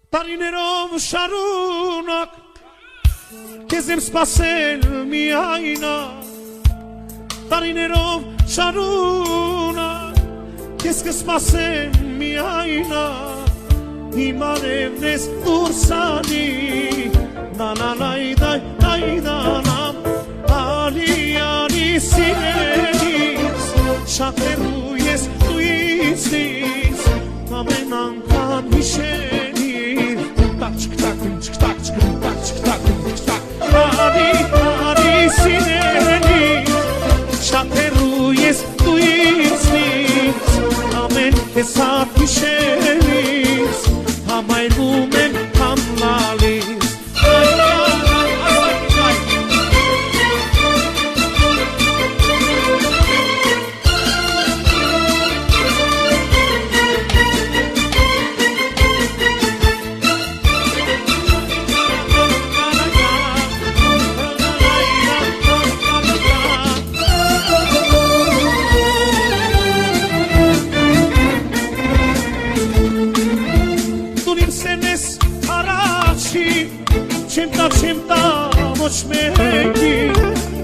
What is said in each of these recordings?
Տարիներով շարունակ Քեզ եմ սպասել միայնակ Տարիներով շարունակ Քեզ կսպասեմ միայնակ Հիմա նևնես դուրսանի Նանանայդայդայդանամ Ալի սիրելիս Շատ հեռու ես դույցից Ամեն անգամ հիշելիս Ալի սիրելիս Շատ հեռու ես դույցից Ամեն կեսատ հիշելիս Համայնում եմ համալիս Չեմ տա ոչ մեկի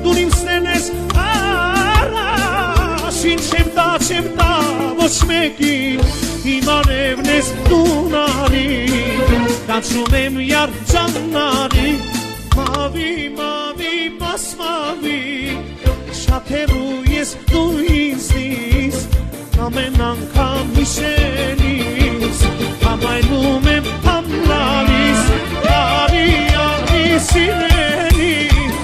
Դու իմ սենես առաջին Չեմ տա ոչ մեկի Հիմա նևնես դունարի Կանչում եմ յարջանարի Մավի, մասմավի Շատ հեռու ես դու ինձնից Ամեն անգամ հիշելիս Համայնում եմ համլալիս Սիրելիս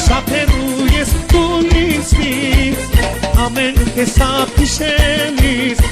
Շատ հեռու ես դու ինձնից Ամեն կեսատ հիշելիս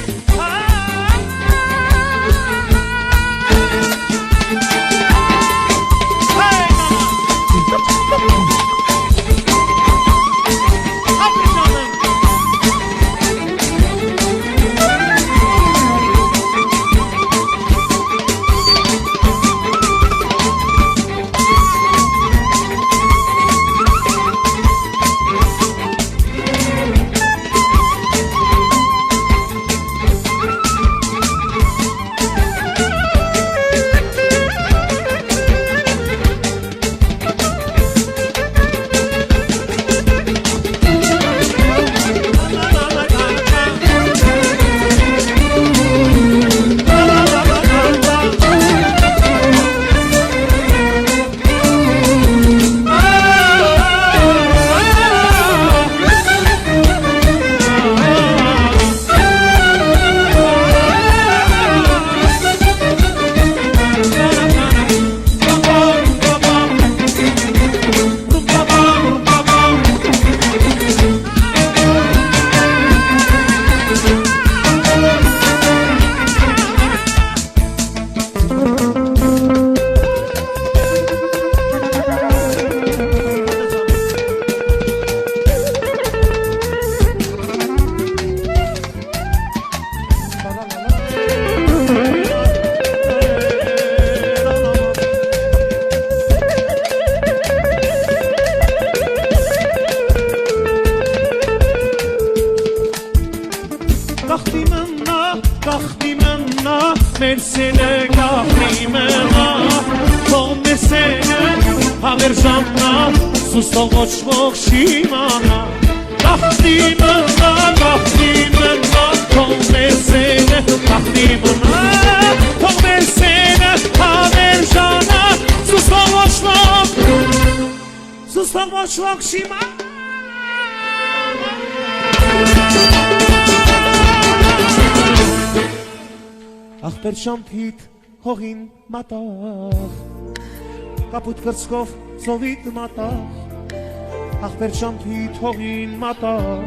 Գախտի մնա, մեր սենը գախտի մնա, թող մեր սենը հավերժանա, սուստով ոչ ող շիմանա, գախտի մնա, թող մեր սենը գախտի մնա, թող մեր սենը հավերժանա, սուստով ոչ ող շիմանա Ախպեր շամփիտ հողին մատաղ Կապույտ կրծքով ծովիտ մատաղ Ախպեր շամփիտ հողին մատաղ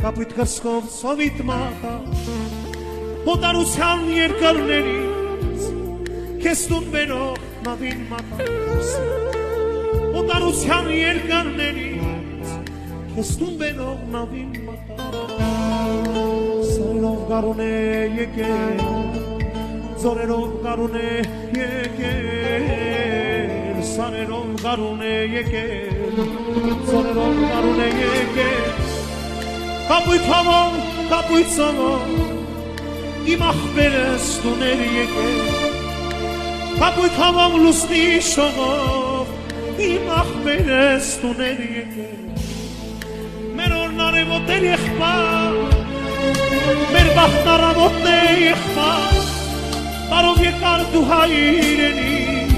Կապույտ կրծքով ծովիտ մատաղ Հոտարության երկրներից Քեզ տուն բերող նավին մատաղ Հոտարության երկրներից Քեզ տուն բերող նավին մատաղ Սարերով գարուն է եկել, ձորերով գարուն է եկել, Սարերով գարուն է եկել, ձորերով գարուն է եկել, Կապույտ հավով, կապույտ ծովով, իմ ախպերս տուներ եկել, կապույտ համամ լուսնի շողով իմ ախպերս տուներ եկել մեր օրն արևոտ էր եղբայր մեր բախտն առավոտն է եղբայր Բարով եկար դու հայրենիք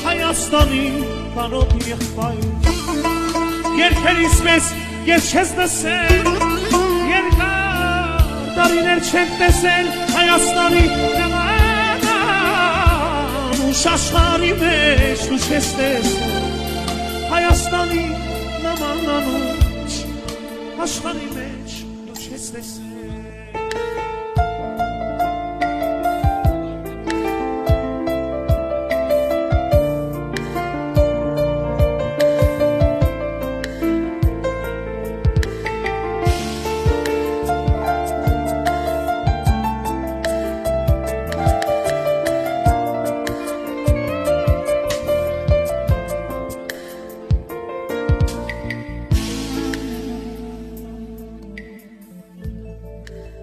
Հայաստանի բարով եղբայր Երբերից մեզ ես չես տեսել Երկար տարիներ չեմ տեսել Հայաստանի նման Ուշ աշխարհի մեջ դու չես տեսել Հայաստանի նման անուշ աշխարհի մեջ դու չես տեսել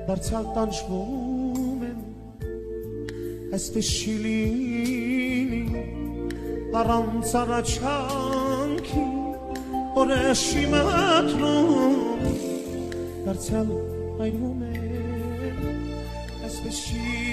Դարձյալ տանջվում եմ, այսպես չի լինի, առանց առաջանքի, օրը չի մատնում, դարձյալ այրվում եմ, այսպես չի